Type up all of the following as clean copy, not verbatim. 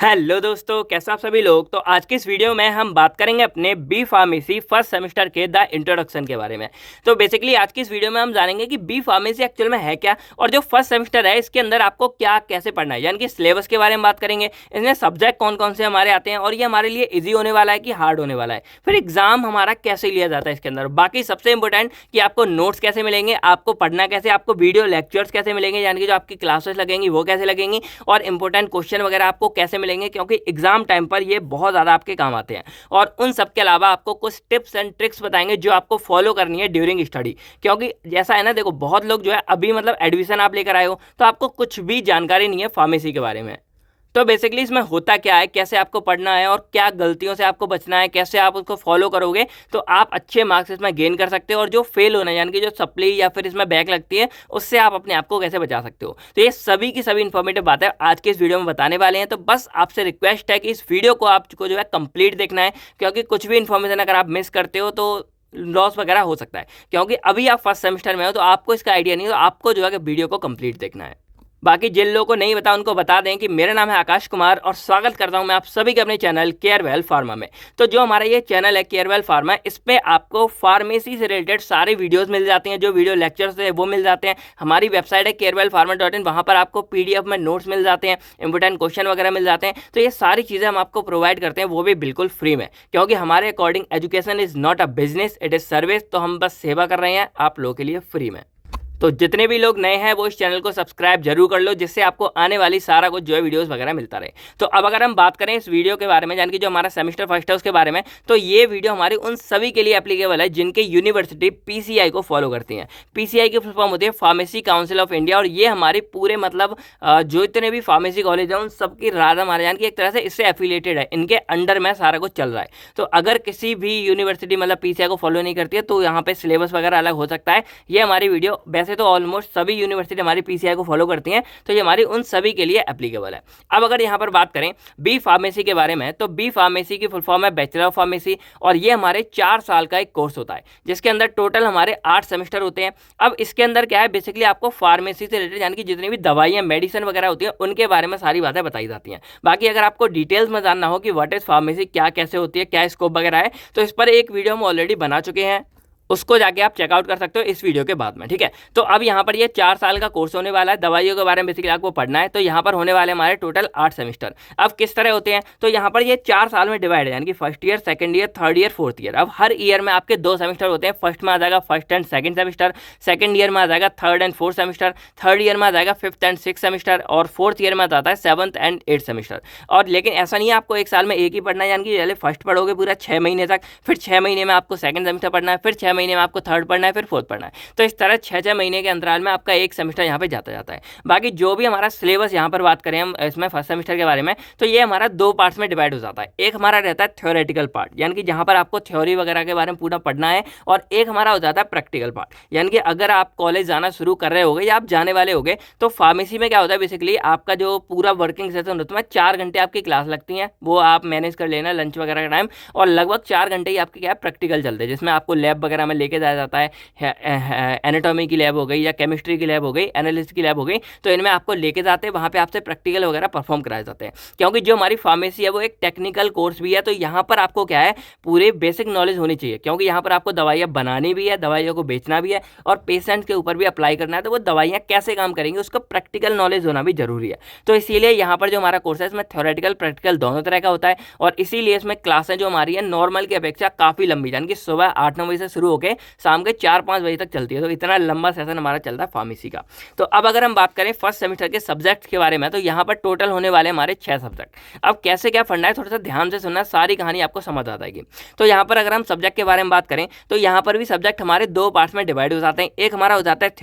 Hello दोस्तों, कैसे आप सभी लोग। तो आज की इस वीडियो में हम बात करेंगे अपने बी फार्मेसी फर्स्ट सेमेस्टर के द इंट्रोडक्शन के बारे में। तो बेसिकली आज की इस वीडियो में हम जानेंगे कि बी फार्मेसी एक्चुअल में है क्या और जो फर्स्ट सेमेस्टर है इसके अंदर आपको क्या कैसे पढ़ना है, यानी कि सिलेबस के बारे में बात करेंगे। इसमें सब्जेक्ट कौन कौन से हमारे आते हैं और ये हमारे लिए ईजी होने वाला है कि हार्ड होने वाला है, फिर एग्जाम हमारा कैसे लिया जाता है इसके अंदर। बाकी सबसे इंपॉर्टेंट कि आपको नोट्स कैसे मिलेंगे, आपको पढ़ना कैसे, आपको वीडियो लेक्चर्स कैसे मिलेंगे, यानी कि जो आपकी क्लासेस लगेंगी वो कैसे लगेंगी, और इंपॉर्टेंट क्वेश्चन वगैरह आपको कैसे मिलेंगे, क्योंकि एग्जाम टाइम पर ये बहुत ज़्यादा आपके काम आते हैं। और उन सब के अलावा आपको कुछ टिप्स एंड ट्रिक्स बताएंगे जो आपको फॉलो करनी है ड्यूरिंग स्टडी। क्योंकि जैसा है ना, देखो बहुत लोग जो है अभी मतलब एडमिशन आप लेकर आए हो तो आपको कुछ भी जानकारी नहीं है फार्मेसी के बारे में। तो बेसिकली इसमें होता क्या है, कैसे आपको पढ़ना है और क्या गलतियों से आपको बचना है, कैसे आप उसको फॉलो करोगे तो आप अच्छे मार्क्स इसमें गेन कर सकते हो। और जो फेल होना है, यानी कि जो सप्ली या फिर इसमें बैक लगती है, उससे आप अपने आप को कैसे बचा सकते हो। तो ये सभी की सभी इन्फॉर्मेटिव बातें आज के इस वीडियो में बताने वाले हैं। तो बस आपसे रिक्वेस्ट है कि इस वीडियो को आपको जो है कंप्लीट देखना है, क्योंकि कुछ भी इन्फॉर्मेशन अगर आप मिस करते हो तो लॉस वगैरह हो सकता है। क्योंकि अभी आप फर्स्ट सेमेस्टर में हो तो आपको इसका आइडिया नहीं है, तो आपको जो है वीडियो को कंप्लीट देखना है। बाकी जिन लोगों को नहीं पता उनको बता दें कि मेरा नाम है आकाश कुमार और स्वागत करता हूं मैं आप सभी के अपने चैनल केयरवेल फार्मा में। तो जो हमारा ये चैनल है केयरवेल फार्मा, इस पे आपको फार्मेसी से रिलेटेड सारी वीडियोस मिल जाती हैं, जो वीडियो लेक्चर्स है वो मिल जाते हैं। हमारी वेबसाइट है केयरवेलफार्मा.in, वहाँ पर आपको PDF में नोट्स मिल जाते हैं, इंपोर्टेंट क्वेश्चन वगैरह मिल जाते हैं। तो ये सारी चीज़ें हम आपको प्रोवाइड करते हैं, वो भी बिल्कुल फ्री में, क्योंकि हमारे according education is not a business, it is service. तो हम बस सेवा कर रहे हैं आप लोगों के लिए फ्री में। तो जितने भी लोग नए हैं वो इस चैनल को सब्सक्राइब जरूर कर लो, जिससे आपको आने वाली सारा कुछ जो है वीडियोस वगैरह मिलता रहे। तो अब अगर हम बात करें इस वीडियो के बारे में, यानी कि जो हमारा सेमेस्टर फर्स्ट है उसके बारे में, तो ये वीडियो हमारी उन सभी के लिए एप्लीकेबल है जिनके यूनिवर्सिटी PCI को फॉलो करती हैं। PCI की फुल फॉर्म होती है फार्मेसी काउंसिल ऑफ इंडिया, और ये हमारे पूरे मतलब जो इतने भी फार्मेसी कॉलेज हैं उन सबकी राधा हमारे, यानी कि एक तरह से इससे एफिलिएटेड है, इनके अंडर में सारा कुछ चल रहा है। तो अगर किसी भी यूनिवर्सिटी मतलब PCI को फॉलो नहीं करती है तो यहाँ पे सिलेबस वगैरह अलग हो सकता है। ये हमारी वीडियो वैसे तो ऑलमोस्ट सभी यूनिवर्सिटी हमारी PCI को फॉलो करती हैं, तो ये हमारी उन सभी के लिए एप्लीकेबल है। अब अगर यहाँ पर बात करें बी फार्मेसी के बारे में, तो बी फार्मेसी की फुल फॉर्म है बैचलर ऑफ फार्मेसी, और ये हमारे 4 साल का एक कोर्स होता है, जिसके अंदर टोटल हमारे 8 सेमेस्टर होते हैं। अब इसके अंदर क्या है, बेसिकली आपको फार्मेसी से रिलेटेड, यानी कि जितनी भी दवाइयाँ मेडिसिन वगैरह होती हैं उनके बारे में सारी बातें बताई जाती हैं। बाकी अगर आपको डिटेल्स में जानना हो कि व्हाट इज फार्मेसी, क्या कैसे होती है, क्या स्कोप वगैरह है, तो इस पर एक वीडियो हम ऑलरेडी बना चुके हैं, उसको जाके आप चेकआउट कर सकते हो इस वीडियो के बाद में, ठीक है। तो अब यहाँ पर ये 4 साल का कोर्स होने वाला है, दवाइयों के बारे में बेसिकली आपको पढ़ना है। तो यहाँ पर होने वाले हमारे टोटल 8 सेमेस्टर। अब किस तरह होते हैं, तो यहाँ पर ये 4 साल में डिवाइड है, यानी कि first year, second year, third year, fourth year. अब हर ईयर में आपके 2 सेमेस्टर होते हैं। फर्स्ट में आ जाएगा first and second semester, second year में आ जाएगा third and fourth semester, third year में आ जाएगा फिफ्थ एंड सिक्स सेमेस्टर, और फोर्थ ईयर में आता है सेवंथ एंड एट्थ सेमेस्टर। और लेकिन ऐसा नहीं है आपको एक साल में एक ही पढ़ना है, यानी कि पहले फर्स्ट पढ़ोगे पूरा 6 महीने तक, फिर 6 महीने में आपको सेकंड सेमेस्टर पढ़ना है, फिर 6 महीने में आपको थर्ड पढ़ना है, फिर फोर्थ पढ़ना है। तो इस तरह 6-6 महीने के अंतराल में आपका एक सेमेस्टर यहाँ पे जाता है। बाकी जो भी हमारा सिलेबस यहाँ पर बात करें हम इसमें फर्स्ट सेमेस्टर के बारे में, तो ये हमारा 2 पार्ट्स में डिवाइड हो जाता है। एक हमारा रहता है थ्योरेटिकल पार्ट, यानी कि जहाँ पर आपको थ्योरी वगैरह के बारे में पूरा पढ़ना है, और एक हमारा हो जाता है प्रैक्टिकल पार्ट, यानी कि अगर आप कॉलेज जाना शुरू कर रहे होगे या आप जाने वाले होगे, तो फार्मेसी में क्या होता है, बेसिकली आपका जो पूरा वर्किंग सेशन होता है 4 घंटे आपकी क्लास लगती हैं, वो आप मैनेज कर लेना लंच वगैरह का टाइम, और लगभग 4 घंटे ही आपके क्या है प्रैक्टिकल चलते हैं, जिसमें आपको लैब वगैरह में लेके जाया जाता है। एनाटॉमी की लैब हो गई या केमिस्ट्री की लैब हो गई, एनालिस्ट की लैब हो गई, तो इनमें आपको लेके जाते हैं, वहाँ पे आपसे प्रैक्टिकल वगैरह परफॉर्म कराए जाते हैं। क्योंकि जो हमारी फार्मेसी है वो एक टेक्निकल कोर्स भी है, तो यहाँ पर आपको क्या है पूरे बेसिक नॉलेज होनी चाहिए, क्योंकि यहाँ पर आपको दवाइयाँ बनानी भी है, दवाइयों को बेचना भी है, और पेशेंट के ऊपर भी अप्लाई करना है। तो वो दवाइयाँ कैसे काम करेंगी उसका प्रैक्टिकल नॉलेज होना भी जरूरी है। तो इसीलिए यहाँ पर जो हमारा कोर्स है इसमें थ्योरेटिकल प्रैक्टिकल दोनों तरह का होता है, और इसीलिए इसमें क्लासें जो हमारी है नॉर्मल की अपेक्षा काफ़ी लंबी, यानी कि सुबह 8-9 बजे से शुरू होकर शाम के 4-5 बजे तक चलती है। तो इतना लंबा सेशन हमारा चलता है फार्मेसी का। तो अब अगर हम बात करें फर्स्ट सेमेस्टर के सब्जेक्ट के बारे में, तो यहाँ पर टोटल होने वाले हमारे 6 सब्जेक्ट। अब कैसे क्या पढ़ना है थोड़ा सा ध्यान से सुनना, सारी कहानी आपको समझ आ जाएगी। तो यहाँ पर अगर हम सब्जेक्ट के बारे में बात करें, तो यहाँ पर भी सब्जेक्ट हमारे 2 पार्ट्स में डिवाइड हो जाते हैं। एक हमारा हो जाता है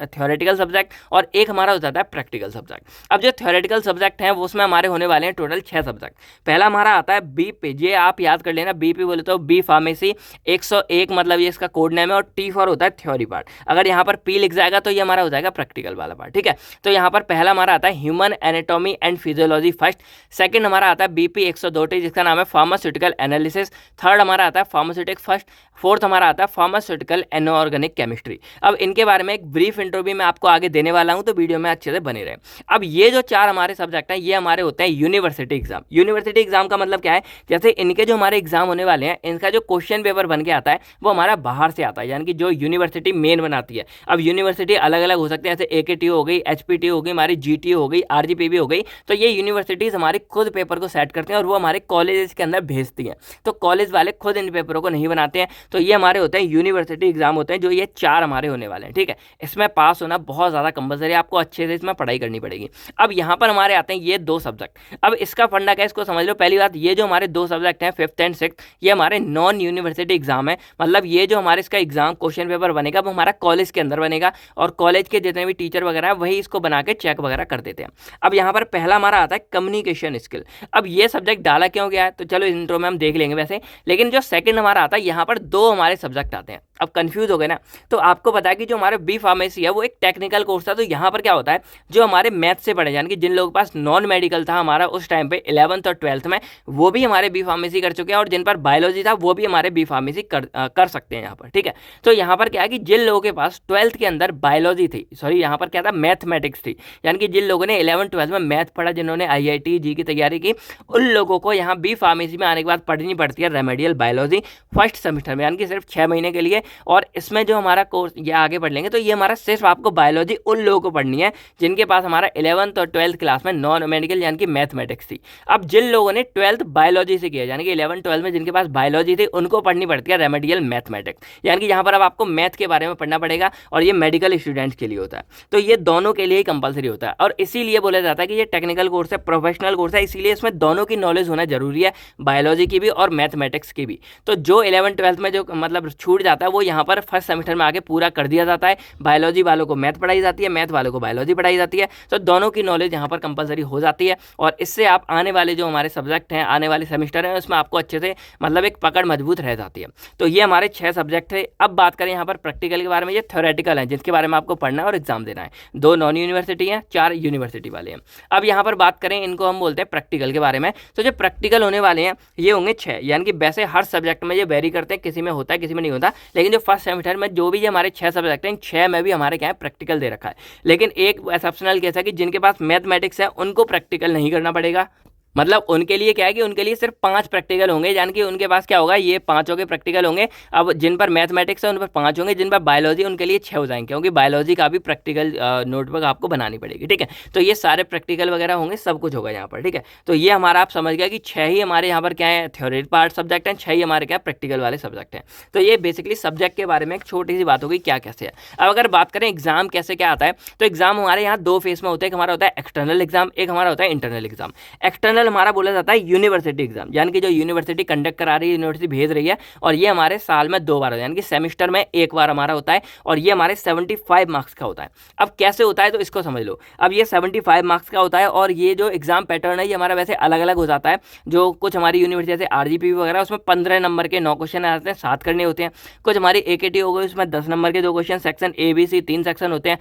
थ्योरेटिकल सब्जेक्ट, और एक हमारा हो जाता है प्रैक्टिकल सब्जेक्ट। अब जो थ्योरेटिकल सब्जेक्ट हैं वो उसमें हमारे होने वाले हैं टोटल 6 सब्जेक्ट। पहला हमारा आता है BP, ये आप याद कर लेना, BP बोले तो बी फार्मेसी 101 मतलब ये इसका कोड नेम है, और T4 होता है थ्योरी पार्ट। अगर यहाँ पर P लिख जाएगा तो ये हमारा हो जाएगा प्रैक्टिकल वाला पार्ट, ठीक है। तो यहाँ पर पहला हमारा आता है human anatomy and physiology first, second हमारा आता है BP 102T जिसका नाम है फार्मास्यूटिकल एनालिसिस, थर्ड हमारा आता है फार्मास्यूटिक फर्स्ट, फोर्थ हमारा आता है फार्मास्यूटिकल इनऑर्गेनिक केमिस्ट्री। अब इनके बारे में एक ब्रीफ इंट्रो भी मैं आपको आगे देने वाला हूं, तो वीडियो में अच्छे से बने रहे। अब ये जो चार हमारे सब्जेक्ट हैं ये हमारे होते हैं यूनिवर्सिटी एग्जाम। यूनिवर्सिटी एग्जाम का मतलब क्या है, जैसे इनके जो हमारे एग्जाम होने वाले हैं इनका जो क्वेश्चन पेपर बन के आता है वो हमारा बाहर से आता है, यानी कि जो यूनिवर्सिटी मेन बनाती है। अब यूनिवर्सिटी अलग अलग हो सकती है, जैसे AKTU हो गई, HPTU हो गई, हमारी GTU हो गई, RGPB हो गई। तो ये यूनिवर्सिटीज़ हमारे खुद पेपर को सेट करते हैं और वो हमारे कॉलेज के अंदर भेजती हैं। तो कॉलेज वाले खुद इन पेपरों को नहीं बनाते हैं। तो ये हमारे होते हैं यूनिवर्सिटी एग्जाम होते हैं, जो ये चार हमारे होने वाले हैं, ठीक है। इसमें पास होना बहुत ज़्यादा कंपलसरी है, आपको अच्छे से इसमें पढ़ाई करनी पड़ेगी। अब यहाँ पर हमारे आते हैं ये दो सब्जेक्ट। अब इसका फंडा क्या है इसको समझ लो। पहली बात, ये जो हमारे दो सब्जेक्ट हैं 5th एंड 6th, ये हमारे नॉन यूनिवर्सिटी एग्जाम है। मतलब ये जो हमारे इसका एग्जाम क्वेश्चन पेपर बनेगा वो हमारा कॉलेज के अंदर बनेगा, और कॉलेज के जितने भी टीचर वगैरह हैं वही इसको बना के चेक वगैरह कर देते हैं। अब यहाँ पर पहला हमारा आता है कम्युनिकेशन स्किल। अब ये सब्जेक्ट डाला क्यों गया है तो चलो इंट्रो में हम देख लेंगे वैसे, लेकिन जो सेकंड हमारा आता है यहाँ पर दो हमारे सब्जेक्ट आते हैं। अब कंफ्यूज हो गए ना, तो आपको पता है कि जो हमारे बी फार्मेसी है वो एक टेक्निकल कोर्स था। तो यहाँ पर क्या होता है, जो हमारे मैथ से पढ़े, यानी कि जिन लोगों के पास नॉन मेडिकल था हमारा उस टाइम पे 11th और 12th में, वो भी हमारे बी फार्मेसी कर चुके हैं, और जिन पर बायोलॉजी था वो भी हमारे बी फार्मेसी कर सकते हैं यहाँ पर, ठीक है। तो यहाँ पर क्या है कि जिन लोगों के पास 12th के अंदर बायोलॉजी थी, सॉरी यहाँ पर क्या था, मैथमेटिक्स थी, यानी कि जिन लोगों ने 11th 12th में मैथ पढ़ा, जिन्होंने IIT जी की तैयारी की, उन लोगों को यहाँ बी फार्मेसी में आने के बाद पढ़नी पड़ती है रेमेडियल बायोलॉजी फर्स्ट सेमेस्टर में, यानी कि सिर्फ 6 महीने के लिए। और इसमें जो हमारा कोर्स ये आगे पढ़ लेंगे, तो ये हमारा सिर्फ आपको बायोलॉजी उन लोगों को पढ़नी है जिनके पास हमारा 11th और 12th क्लास में नॉन मेडिकल यानी कि मैथमेटिक्स थी। अब जिन लोगों ने 12th बायोलॉजी से किया, यानी कि 11th 12th में जिनके पास बायोलॉजी थी, उनको पढ़नी पड़ती है रेमेडियल मैथमेटिक्स, यानी कि यहाँ पर अब आपको मैथ के बारे में पढ़ना पड़ेगा, और ये मेडिकल स्टूडेंट्स के लिए होता है। तो ये दोनों के लिए ही कंपलसरी होता है, और इसीलिए बोला जाता है कि ये टेक्निकल कोर्स है, प्रोफेशनल कोर्स है, इसीलिए इसमें दोनों की नॉलेज होना जरूरी है, बायोलॉजी की भी और मैथमेटिक्स की भी। तो जो 11th 12th में जो मतलब छूट जाता है वो यहाँ पर फर्स्ट सेमेस्टर में आगे पूरा कर दिया जाता है। बायोलॉजी वालों को मैथ पढ़ाई जाती है, मैथ वालों को बायोलॉजी पढ़ाई जाती है। तो दोनों की नॉलेज यहाँ पर कंपलसरी हो जाती है, और इससे आप आने वाले जो हमारे सब्जेक्ट हैं, आने वाले सेमेस्टर हैं, उसमें आपको अच्छे से मतलब एक पकड़ मजबूत रह जाती है। तो ये हमारे 6 सब्जेक्ट थे। अब बात करें यहाँ पर प्रैक्टिकल के बारे में, ये थ्योरेटिकल है जिसके बारे में आपको पढ़ना है और एग्जाम देना है। 2 नॉन यूनिवर्सिटी हैं, 4 यूनिवर्सिटी वाले हैं। अब यहाँ पर बात करें, इनको हम बोलते हैं प्रैक्टिकल के बारे में। तो जो प्रैक्टिकल होने वाले हैं ये होंगे 6, यानी कि वैसे हर सब्जेक्ट में ये वेरी करते हैं, किसी में होता है किसी में नहीं होता, लेकिन जो फर्स्ट सेमेस्टर में जो भी हमारे 6 सब्जेक्ट हैं, 6 में भी हमारे क्या है प्रैक्टिकल दे रखा है। लेकिन एक एक्सेप्शनल केस है कि जिनके पास मैथमेटिक्स है उनको प्रैक्टिकल नहीं करना पड़ेगा। मतलब उनके लिए क्या है कि उनके लिए सिर्फ 5 प्रैक्टिकल होंगे, यानी कि उनके पास क्या होगा, ये 5 के प्रैक्टिकल होंगे। अब जिन पर मैथमेटिक्स है उन पर 5 होंगे, जिन पर बायोलॉजी उनके लिए 6 हो जाएंगे, क्योंकि बायोलॉजी का भी प्रैक्टिकल नोटबुक आपको बनानी पड़ेगी, ठीक है। तो ये सारे प्रैक्टिकल वगैरह होंगे, सब कुछ होगा यहाँ पर, ठीक है। तो ये हमारा आप समझ गया कि 6 ही हमारे यहाँ पर क्या है थ्योरी पार्ट सब्जेक्ट हैं, 6 ही हमारे क्या प्रैक्टिकल वाले सब्जेक्ट हैं। तो ये बेसिकली सब्जेक्ट के बारे में एक छोटी सी बात होगी क्या कैसे है। अब अगर बात करें एग्जाम कैसे क्या आता है, तो एग्जाम हमारे यहाँ 2 फेज में होते हैं। एक हमारा होता है एक्सटर्नल एग्जाम, एक हमारा होता है इंटरनल एग्जाम। एक्सटर्नल हमारा बोला जाता है यूनिवर्सिटी एग्जाम, यानी कि जो यूनिवर्सिटी कंडक्ट करा रही है, यूनिवर्सिटी भेज रही है, और ये हमारे साल में 2 बार होता है, यानी कि सेमेस्टर में 1 बार हमारा होता है, और ये हमारे 75 मार्क्स का होता है। अब कैसे होता है तो इसको समझ लो। अब ये 75 मार्क्स का होता है, और ये जो एग्जाम पैटर्न है ये हमारा वैसे अलग अलग हो जाता है। जो कुछ हमारी यूनिवर्सिटी जैसे RGPB वगैरह उसमें 15 नंबर के 9 क्वेश्चन आते हैं, 7 करने होते हैं। कुछ हमारी AKT हो गई, उसमें 10 नंबर के 2 क्वेश्चन, सेक्शन ABC 3 सेक्शन होते हैं,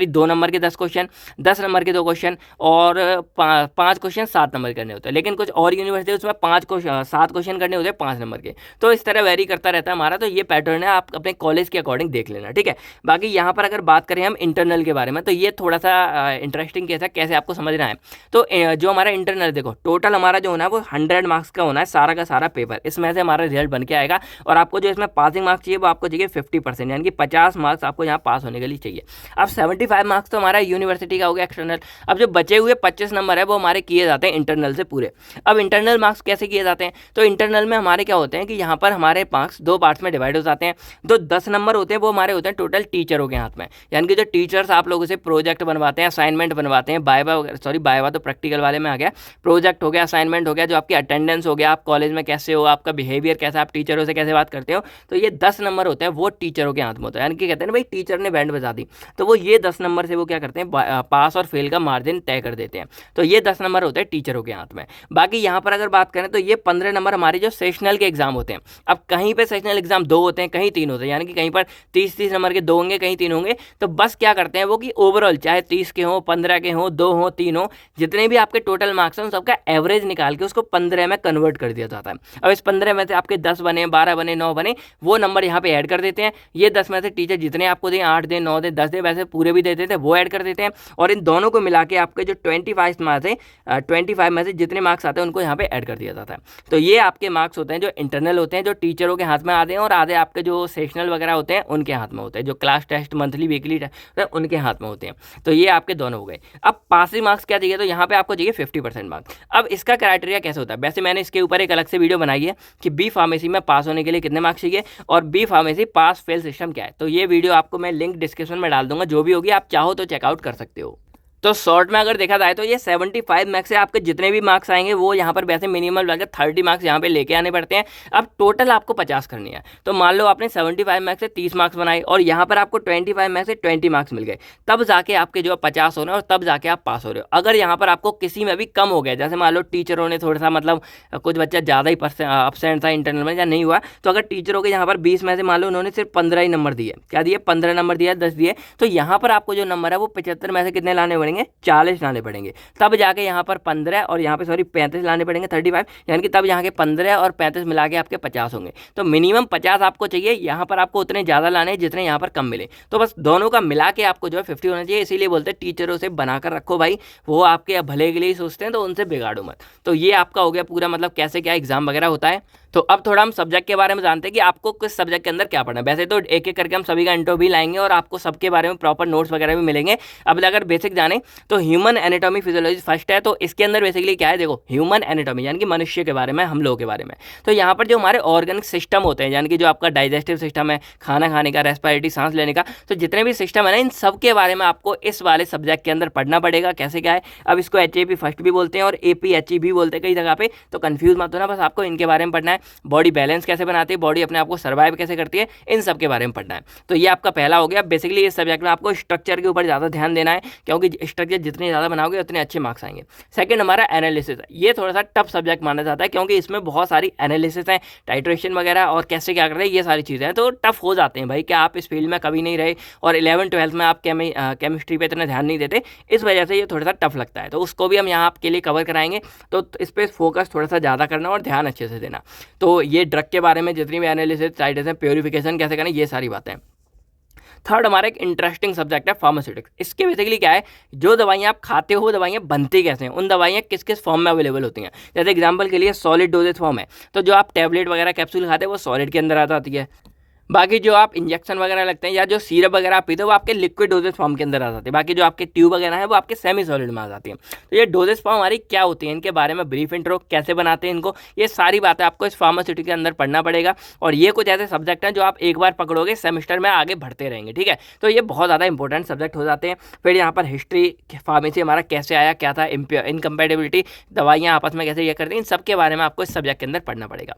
2 नंबर के 10 क्वेश्चन, 10 नंबर के 2 क्वेश्चन, और 5 क्वेश्चन 7 नंबर करने होते हैं। लेकिन कुछ और यूनिवर्सिटी उसमें 7 क्वेश्चन करने होते हैं 5 नंबर के। तो इस तरह वेरी करता रहता है हमारा। तो ये पैटर्न है, आप अपने कॉलेज के अकॉर्डिंग देख लेना, ठीक है। बाकी यहाँ पर अगर बात करें हम इंटरनल के बारे में, तो ये थोड़ा सा इंटरेस्टिंग केस है, कैसे आपको समझना है। तो जो हमारा इंटरनल देखो, टोटल हमारा जो होना है वो 100 मार्क्स का होना है, सारा का सारा पेपर। इसमें से हमारा रिजल्ट बन के आएगा, और आपको जो इसमें पासिंग मार्क्स चाहिए वो आपको चाहिए 50%, यानी कि 50 मार्क्स आपको यहाँ पास होने के लिए चाहिए। अब 75 मार्क्स तो हमारा यूनिवर्सिटी का हो गया एक्सटर्नल। अब जो बचे हुए 25 नंबर है वो हमारे किए जाते हैं इंटरनल से पूरे। अब इंटरनल मार्क्स कैसे किए जाते हैं, तो इंटरनल में हमारे क्या होते हैं कि यहाँ पर हमारे मार्क्स 2 पार्ट्स में डिवाइड हो जाते हैं। जो 10 नंबर होते हैं वो हमारे होते हैं टोटल टीचरों के हाथ में, यानी कि जो टीचर्स आप लोगों से प्रोजेक्ट बनवाते हैं, असाइनमेंट बनवाते हैं, बायवा तो प्रैक्टिकल वाले में आ गया, प्रोजेक्ट हो गया, असाइनमेंट हो गया, जो आपकी अटेंडेंस हो गया, आप कॉलेज में कैसे हो, आपका बिहेवियर कैसा, आप टीचरों से कैसे बात करते हो। तो ये 10 नंबर होते हैं वो टीचरों के हाथ में होता है, यानी कि कहते हैं ना भाई टीचर ने बैंड बजा दी, तो वो ये 10 नंबर से वो क्या करते हैं पास और फेल का मार्जिन तय कर देते हैं। तो ये 10 नंबर होते हैं टीचर टीचरों के हाथ में। बाकी यहाँ पर अगर बात करें तो ये 15 नंबर हमारे जो सेशनल के एग्जाम होते हैं। अब कहीं पे सेशनल एग्जाम 2 होते हैं, कहीं 3 होते हैं, यानी कि कहीं पर 30 नंबर के 2 होंगे, कहीं 3 होंगे। तो बस क्या करते हैं वो कि ओवरऑल चाहे 30 के हों, 15 के हों, 2 हों, 3 हों, जितने भी आपके टोटल मार्क्स हैं उन सबका एवरेज निकाल के उसको 15 में कन्वर्ट कर दिया जाता है। अब इस 15 में से आपके 10 बने, 12 बने, 9 बने, वो नंबर यहाँ पे ऐड कर देते हैं। ये 10 में से टीचर जितने आपको दें, 8 दें, 9 दें, 10 दें, वैसे पूरे भी देते थे, वो ऐड कर देते हैं। और इन दोनों को मिला के आपके जो 25 मार्क्स हैं, 25 में से जितने मार्क्स आते हैं उनको यहाँ पे ऐड कर दिया जाता है। तो ये आपके मार्क्स होते हैं जो इंटरनल होते हैं, जो टीचरों के हाथ में आते हैं, और आधे आपके जो सेशनल वगैरह होते हैं उनके हाथ में होते हैं, जो class test, monthly, weekly test उनके हाथ में होते हैं। तो ये आपके दोनों हो गए। अब पासिंग मार्क्स क्या चाहिए, तो यहाँ पे आपको चाहिए 50% मार्क्स। अब इसका क्राइटेरिया कैसे होता है, वैसे मैंने इसके ऊपर एक अलग से वीडियो बनाई है कि बी फार्मेसी में पास होने के लिए कितने मार्क्स चाहिए और B pharmacy pass fail system क्या है। तो ये वीडियो आपको मैं लिंक डिस्क्रिप्शन में डाल दूंगा, जो भी होगी आप चाहो तो चेकआउट कर सकते हो। तो शॉर्ट में अगर देखा जाए तो ये 75 मार्क्स से आपके जितने भी मार्क्स आएंगे वो यहाँ पर वैसे मिनिमम लगकर 30 मार्क्स यहाँ पे लेके आने पड़ते हैं। अब टोटल आपको 50 करनी है। तो मान लो आपने 75 मार्क्स से 30 मार्क्स बनाए और यहाँ पर आपको 25 मार्क्स से 20 मार्क्स मिल गए, तब जाके आपके जो 50 हो रहे हैं और तब जाके आप पास हो रहे हो। अगर यहाँ पर आपको किसी में भी कम हो गया, जैसे मान लो टीचरों ने थोड़ा सा मतलब कुछ बच्चा ज़्यादा ही अपसेंट था इंटरनल में या नहीं हुआ, तो अगर टीचरों के यहाँ पर 20 में से मान लो उन्होंने सिर्फ 15 ही नंबर दिए, क्या दिए, 15 नंबर दिया, 10 दिए, तो यहाँ पर आपको जो नंबर है वो 75 में से कितने लाने पड़ेंगे, 40 लाने पड़ेंगे। तब जाके यहाँ पर 15 और यहाँ पे 35 लाने पड़ेंगे, 35, यानी कि तब यहाँ के 15 और 35 मिला के आपके 50 होंगे। तो मिनिमम 50 आपको चाहिए, यहाँ पर आपको उतने ज़्यादा लाने हैं जितने यहाँ पर कम मिले। तो बस दोनों का मिला के आपको जो है 50 होना चाहिए। इसीलिए बोलते हैं टीचरों से बनाकर रखो भाई, वो आपके भले के लिए ही सोचते हैं, तो उनसे बिगाड़ो मत। तो ये आपका हो गया पूरा, मतलब कैसे क्या एग्जाम वगैरह होता है। तो अब थोड़ा हम सब्जेक्ट के बारे में जानते हैं कि आपको किस सब्जेक्ट के अंदर क्या पढ़ना है। वैसे तो एक एक करके हम सभी का इंट्रो भी लाएंगे और आपको सबके बारे में प्रॉपर नोट्स वगैरह भी मिलेंगे। अब अगर बेसिक जाने तो ह्यूमन एनाटॉमी फिजियोलॉजी फर्स्ट है। तो इसके अंदर बेसिकली क्या है, देखो ह्यूमन एनाटॉमी यानी कि मनुष्य के बारे में, हम लोगों के बारे में। तो यहाँ पर जो हमारे ऑर्गेनिक सिस्टम होते हैं, यानी कि जो आपका डाइजेस्टिव सिस्टम है, खाना खाने का, रेस्पिरेटरी सांस लेने का, तो जितने भी सिस्टम है ना, इन सब के बारे में आपको इस वाले सब्जेक्ट के अंदर पढ़ना पड़ेगा। कैसे क्या है, अब इसको HAP फर्स्ट भी बोलते हैं और APHE भी बोलते हैं कई जगह पे, तो कंफ्यूज मत होना, बस आपको इनके बारे में पढ़ना है। बॉडी बैलेंस कैसे बनाती है, बॉडी अपने आप को सर्वाइव कैसे करती है, इन सब के बारे में पढ़ना है। तो ये आपका पहला हो गया। बेसिकली इस सब्जेक्ट में आपको स्ट्रक्चर के ऊपर ज़्यादा ध्यान देना है, क्योंकि स्ट्रक्चर जितने ज़्यादा बनाओगे उतने अच्छे मार्क्स आएंगे। सेकंड हमारा एनालिसिस है। ये थोड़ा सा टफ सब्जेक्ट माना जाता है, क्योंकि इसमें बहुत सारी एनालिसिस है, टाइट्रेशन वगैरह और कैसे क्या करते हैं, ये सारी चीज़ें हैं, तो टफ हो जाते हैं भाई। क्या आप इस फील्ड में कभी नहीं रहे और 11th-12th में आप केमिस्ट्री पर इतना ध्यान नहीं देते, इस वजह से ये थोड़ा सा टफ लगता है। तो उसको भी हम यहाँ आपके लिए कवर कराएंगे। तो इस पर फोकस थोड़ा सा ज़्यादा करना और ध्यान अच्छे से देना। तो ये ड्रग के बारे में जितनी भी एनालिसिस, टाइट्रेशन, प्योरिफिकेशन कैसे करना, ये सारी बातें। थर्ड हमारा एक इंटरेस्टिंग सब्जेक्ट है फार्मास्यूटिक्स। इसके बेसिकली क्या है, जो दवाइयाँ आप खाते हो वो दवाइयाँ बनती कैसे हैं, उन दवाइयाँ किस किस फॉर्म में अवेलेबल होती हैं। जैसे एग्जांपल के लिए सॉलिड डोजेज फॉर्म है, तो जो आप टैबलेट वगैरह कैप्सूल खाते हैं वो सॉलिड के अंदर आ जाती है। बाकी जो आप इंजेक्शन वगैरह लगते हैं या जो सीरप वगैरह आप पीते हो वो आपके लिक्विड डोजेज फॉर्म के अंदर आ जाते हैं। बाकी जो आपके ट्यूब वगैरह है वो आपके सेमी सॉलिड में आ जाती हैं। तो ये डोजेज फॉर्म हमारी क्या होती है, इनके बारे में ब्रीफ इंट्रो, कैसे बनाते हैं इनको, ये सारी बातें आपको इस फार्मास्यूटिक्स के अंदर पढ़ना पड़ेगा। और ये कुछ ऐसे सब्जेक्ट हैं जो आप एक बार पकड़ोगे सेमेस्टर में आगे बढ़ते रहेंगे, ठीक है। तो ये बहुत ज़्यादा इंपॉर्टेंट सब्जेक्ट हो जाते हैं। फिर यहाँ पर हिस्ट्री, फार्मेसी हमारा कैसे आया, क्या था, इनकम्पेटिबिलिटी, दवाइयाँ आपस में कैसे ये करती हैं, इन सब के बारे में आपको इस सब्जेक्ट के अंदर पढ़ना पड़ेगा।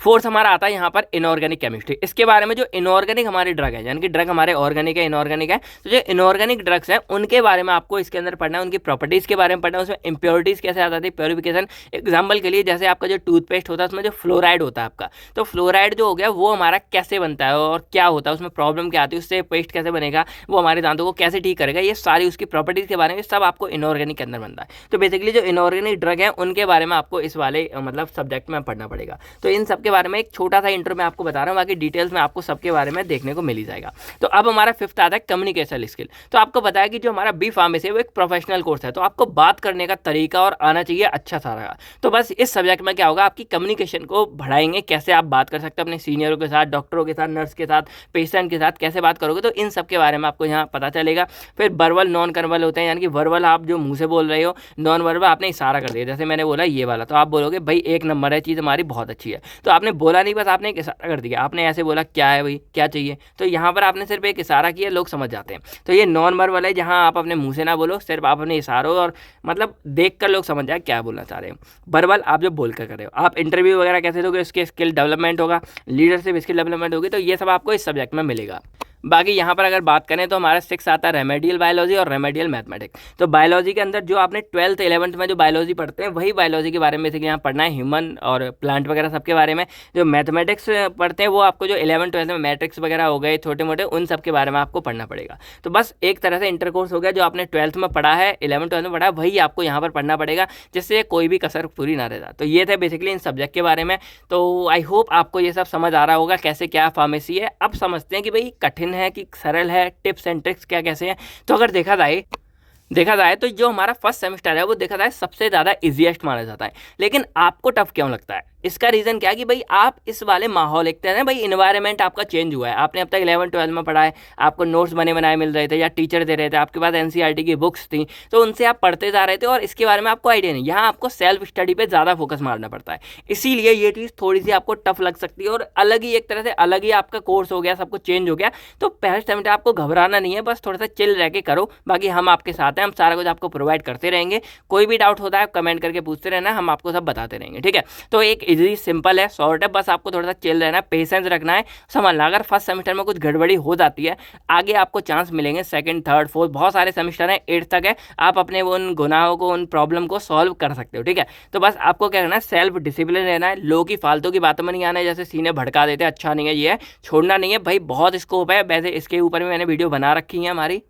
फोर्थ हमारा आता है यहाँ पर इनऑर्गेनिक केमिस्ट्री। इसके बारे में जो इनऑर्गेनिक हमारे ड्रग है, यानी कि ड्रग हमारे ऑर्गेनिक है, इनऑर्गेनिक है, तो जो इनऑर्गेनिक ड्रग्स हैं उनके बारे में आपको इसके अंदर पढ़ना है, उनकी प्रॉपर्टीज़ के बारे में पढ़ना है, उसमें इंप्योरिटीज़ कैसे आ जाती है, प्योरिफिकेशन। एग्जाम्पल के लिए जैसे आपका जो टूथपेस्ट होता है उसमें जो फ्लोराइड होता है आपका, तो फ्लोराइड जो हो गया वो हमारा कैसे बनता है और क्या होता है, उसमें प्रॉब्लम क्या आती है, उससे पेस्ट कैसे बनेगा, वो हमारे दांतों को कैसे ठीक करेगा, ये सारी उसकी प्रॉपर्टीज़ के बारे में सब आपको इनऑर्गेनिक के अंदर बनता है। तो बेसिकली जो इनऑर्गेनिक ड्रग है उनके बारे में आपको इस वाले मतलब सब्जेक्ट में पढ़ना पड़ेगा। तो इन सब के बारे में एक छोटा सा इंट्रो मैं आपको बता रहा हूँ, बाकी डिटेल्स में आपको सबके बारे में देखने को मिल ही जाएगा। तो अब हमारा फिफ्थ आता है कम्युनिकेशन स्किल। तो आपको बताया कि जो हमारा बी फार्मेसी है वो एक प्रोफेशनल कोर्स है, तो आपको बात करने का तरीका और आना चाहिए अच्छा सारा। तो बस इस सब्जेक्ट में क्या होगा, आपकी कम्युनिकेशन को बढ़ाएंगे, कैसे आप बात कर सकते हैं अपने सीनियरों के साथ, डॉक्टरों के साथ, नर्स के साथ, पेशेंट के साथ कैसे बात करोगे, तो इन सब के बारे में आपको यहाँ पता चलेगा। फिर वर्बल, नॉन वर्बल होते हैं, यानी कि वर्बल आप जो मुँह से बोल रहे हो, नॉन वर्बल आपने इशारा कर दिया, जैसे मैंने बोला ये वाला, तो आप बोलोगे भाई एक नंबर है, चीज़ हमारी बहुत अच्छी है। तो आपने बोला नहीं, बस आपने एक इशारा कर दिया, आपने ऐसे बोला क्या है भाई, क्या चाहिए, तो यहाँ पर आपने सिर्फ एक इशारा किया, लोग समझ जाते हैं। तो ये नॉन वर्बल है, जहाँ आप अपने मुंह से ना बोलो, सिर्फ आप अपने इशारों और मतलब देख कर लोग समझ जाए क्या बोलना चाह रहे हो। वर्बल आप जो बोल कर कर रहे हो, आप इंटरव्यू वगैरह कैसे दोगे, उसके स्किल डेवलपमेंट होगा, लीडरशिप स्किल डेवलपमेंट होगी, तो ये सब आपको इस सब्जेक्ट में मिलेगा। बाकी यहाँ पर अगर बात करें तो हमारा 6 आता है रेमेडियल बायोलॉजी और रेमेडियल मैथमेटिक्स। तो बायोलॉजी के अंदर जो आपने 12th 11th में जो बायोलॉजी पढ़ते हैं वही बायोलॉजी के बारे में बेसिकली यहाँ पढ़ना है, ह्यूमन और प्लांट वगैरह सबके बारे में। जो मैथमेटिक्स पढ़ते हैं वो आपको जो 11th 12th में मैट्रिक्स वगैरह हो गए छोटे मोटे, उन सब के बारे में आपको पढ़ना पड़ेगा। तो बस एक तरह से इंटरकोर्स हो गया, जो आपने 12th में पढ़ा है 11th 12th में पढ़ा है वही आपको यहाँ पर पढ़ना पड़ेगा, जिससे कोई भी कसर पूरी ना रह जाए। तो ये थे बेसिकली इन सब्जेक्ट के बारे में। तो आई होप आपको ये सब समझ आ रहा होगा कैसे क्या फार्मेसी है। अब समझते हैं कि भाई कठिन है कि सरल है, टिप्स एंड ट्रिक्स क्या कैसे हैं। तो अगर देखा जाए तो जो हमारा फर्स्ट सेमेस्टर है वो देखा जाए सबसे ज़्यादा इजीएस्ट माना जाता है। लेकिन आपको टफ क्यों लगता है? इसका रीज़न क्या है कि भाई आप इस वाले माहौल देखते हैं ना, भाई इन्वायरमेंट आपका चेंज हुआ है। आपने अब तक 11th 12th में पढ़ा है, आपको नोट्स बने बनाए मिल रहे थे या टीचर दे रहे थे, आपके पास एनसीईआरटी की बुक्स थी, तो उनसे आप पढ़ते जा रहे थे और इसके बारे में आपको आइडिया नहीं। यहाँ आपको सेल्फ स्टडी पे ज़्यादा फोकस मारना पड़ता है, इसीलिए ये चीज़ थोड़ी सी आपको टफ लग सकती है। और अलग ही एक तरह से अलग ही आपका कोर्स हो गया, सब कुछ चेंज हो गया। तो पहले सेमेस्टर आपको घबराना नहीं है, बस थोड़ा सा चिल रह के करो। बाकी हम आपके साथ हैं, हम सारा कुछ आपको प्रोवाइड करते रहेंगे। कोई भी डाउट होता है कमेंट करके पूछते रहना, हम आपको सब बताते रहेंगे, ठीक है। तो एक इजी सिंपल है, शॉर्ट है, बस आपको थोड़ा सा चिल रहना है, पेशेंस रखना है, समझना। अगर फर्स्ट सेमेस्टर में कुछ गड़बड़ी हो जाती है, आगे आपको चांस मिलेंगे सेकंड थर्ड फोर्थ, बहुत सारे सेमेस्टर हैं, 8th तक है, आप अपने उन गुनाहों को, उन प्रॉब्लम को सॉल्व कर सकते हो, ठीक है। तो बस आपको क्या करना है, सेल्फ डिसिप्लिन रहना है, लोग की फालतू की बातों में नहीं आना है, जैसे सीने भड़का देते हैं, अच्छा नहीं है, ये है, छोड़ना नहीं है भाई, बहुत स्कोप है। वैसे इसके ऊपर भी मैंने वीडियो बना रखी है हमारी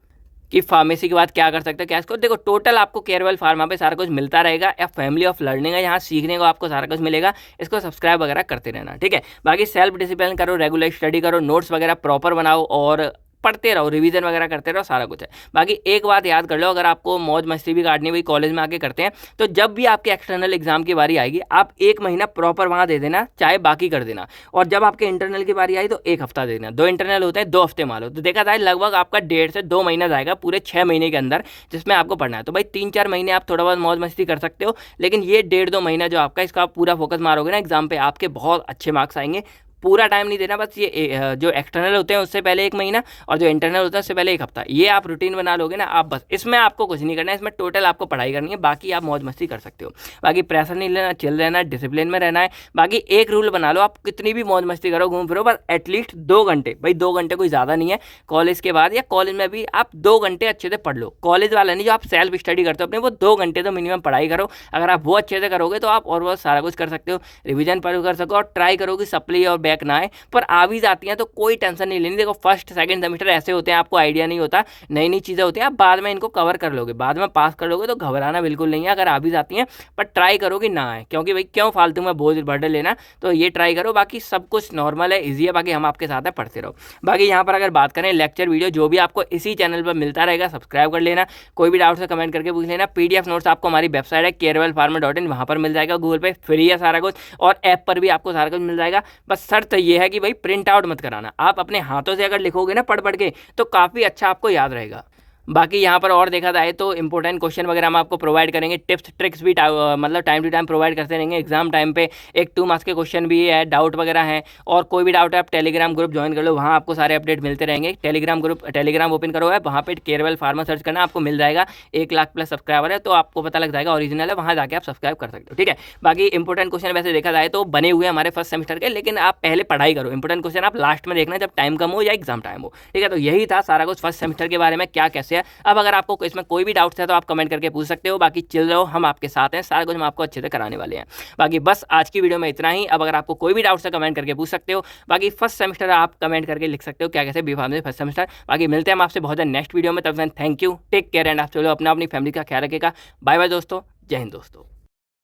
कि फार्मेसी के बाद क्या कर सकते हैं, क्या इसको देखो। टोटल आपको केयरवेल फार्मा पे सारा कुछ मिलता रहेगा, या फैमिली ऑफ लर्निंग है, यहाँ सीखने को आपको सारा कुछ मिलेगा। इसको सब्सक्राइब वगैरह करते रहना, ठीक है। बाकी सेल्फ डिसिप्लिन करो, रेगुलर स्टडी करो, नोट्स वगैरह प्रॉपर बनाओ और पढ़ते रहो, रिवीजन वगैरह करते रहो, सारा कुछ है। बाकी एक बात याद कर लो, अगर आपको मौज मस्ती भी काटनी हुई कॉलेज में आके करते हैं, तो जब भी आपके एक्सटर्नल एग्जाम की बारी आएगी, आप 1 महीना प्रॉपर वहाँ दे देना, चाहे बाकी कर देना। और जब आपके इंटरनल की बारी आई तो 1 हफ्ता दे देना। 2 इंटरनल होते हैं, 2 हफ्ते मान लो, तो देखा जाए लगभग आपका 1.5 से 2 महीना जाएगा पूरे 6 महीने के अंदर, जिसमें आपको पढ़ना है। तो भाई 3-4 महीने आप थोड़ा बहुत मौज मस्ती कर सकते हो, लेकिन ये 1.5-2 महीना जो आपका, इसका आप पूरा फोकस मारोगे ना एग्जाम पे, आपके बहुत अच्छे मार्क्स आएंगे। पूरा टाइम नहीं देना, बस ये जो एक्सटर्नल होते हैं उससे पहले 1 महीना और जो इंटरनल होता है उससे पहले 1 हफ्ता, ये आप रूटीन बना लोगे ना आप, बस इसमें आपको कुछ नहीं करना है, इसमें टोटल आपको पढ़ाई करनी है, बाकी आप मौज मस्ती कर सकते हो। बाकी प्रेशर नहीं लेना, चिल रहना है, डिसिप्लिन में रहना है। बाकी एक रूल बना लो, आप कितनी भी मौज मस्ती करो, घूम फिरो, बस एटलीस्ट 2 घंटे, भाई 2 घंटे कोई ज़्यादा नहीं है, कॉलेज के बाद या कॉलेज में भी आप 2 घंटे अच्छे से पढ़ लो। कॉलेज वाला नहीं, जो आप सेल्फ स्टडी करते हो अपने, वो 2 घंटे तो मिनिमम पढ़ाई करो। अगर आप वो अच्छे से करोगे तो आप और बहुत सारा कुछ कर सकते हो, रिविजन पर कर सको, और ट्राई करो कि सप्ली और बैक ना आए। पर आ भी जाती हैं तो कोई टेंशन नहीं लेनी। देखो फर्स्ट सेकंड सेमेस्टर ऐसे होते हैं, आपको आइडिया नहीं होता, नई नई चीज़ें होती हैं, आप बाद में इनको कवर कर लोगे, बाद में पास कर लोगे, तो घबराना बिल्कुल नहीं है अगर आ भी जाती हैं। पर ट्राई करो कि ना आए, क्योंकि भाई क्यों फालतू में बोझ बर्डन लेना। तो ये ट्राई करो, बाकी सब कुछ नॉर्मल है, ईजी है। बाकी हम आपके साथ है, पढ़ते रहो। बाकी यहाँ पर अगर बात करें लेक्चर वीडियो जो भी आपको इसी चैनल पर मिलता रहेगा, सब्सक्राइब कर लेना। कोई भी डाउट है कमेंट करके पूछ लेना। PDF नोट्स आपको हमारी वेबसाइट है carevelpharma.in, वहाँ पर मिल जाएगा, गूगल पे फ्री है सारा कुछ, और ऐप पर भी आपको सारा कुछ मिल जाएगा। बस शर्त ये है कि भाई प्रिंट आउट मत कराना, आप अपने हाथों से अगर लिखोगे ना पढ़ के, तो काफ़ी अच्छा आपको याद रहेगा। बाकी यहाँ पर और देखा जाए तो इंपॉर्टेंट क्वेश्चन वगैरह हम आपको प्रोवाइड करेंगे, टिप्स ट्रिक्स भी मतलब टाइम टू टाइम प्रोवाइड करते रहेंगे। एग्जाम टाइम पे 1-2 मार्क्स के क्वेश्चन भी है, डाउट वगैरह हैं, और कोई भी डाउट है आप टेलीग्राम ग्रुप ज्वाइन कर लो, वहाँ आपको सारे अपडेट मिलते रहेंगे। टेलीग्राम ओपन करो है, वहाँ पे केयरवेल फार्मा सर्च करना, आपको मिल जाएगा। 1 लाख प्लस सब्सक्राइबर है, तो आपको पता लग जाएगा ओरिजिनल है, वहाँ जाके आप सब्सक्राइब कर सकते हो, ठीक है। बाकी इंपॉर्टेंट क्वेश्चन वैसे देखा जाए तो बने हुए हमारे फर्स्ट सेमेस्टर के, लेकिन आप पहले पढ़ाई करो, इंपॉर्टेंट क्वेश्चन आप लास्ट में देखना जब टाइम कम हो या एग्जाम टाइम हो, ठीक है। तो यही था सारा कुछ फर्स्ट सेमेस्टर के बारे में, क्या कैसे है। अब अगर आपको इसमें कोई भी डाउट्स है तो आप कमेंट करके पूछ सकते हो। बाकी चिल रहो, हम आपके साथ हैं, सारा कुछ हम आपको अच्छे से कराने वाले हैं। बाकी बस आज की वीडियो में इतना ही। अब अगर आपको कोई भी डाउट्स है कमेंट करके पूछ सकते हो। बाकी फर्स्ट सेमेस्टर आप कमेंट करके लिख सकते हो क्या कैसे बी फार्मेसी फर्स्ट सेमेस्टर। बाकी मिलते हैं हम आपसे बहुत नेक्स्ट वीडियो में, तब तक thank you, take care and आप चलो अपना अपनी फैमिली का ख्याल रखेगा। बाय बाय दोस्तों, जय हिंद दोस्तों।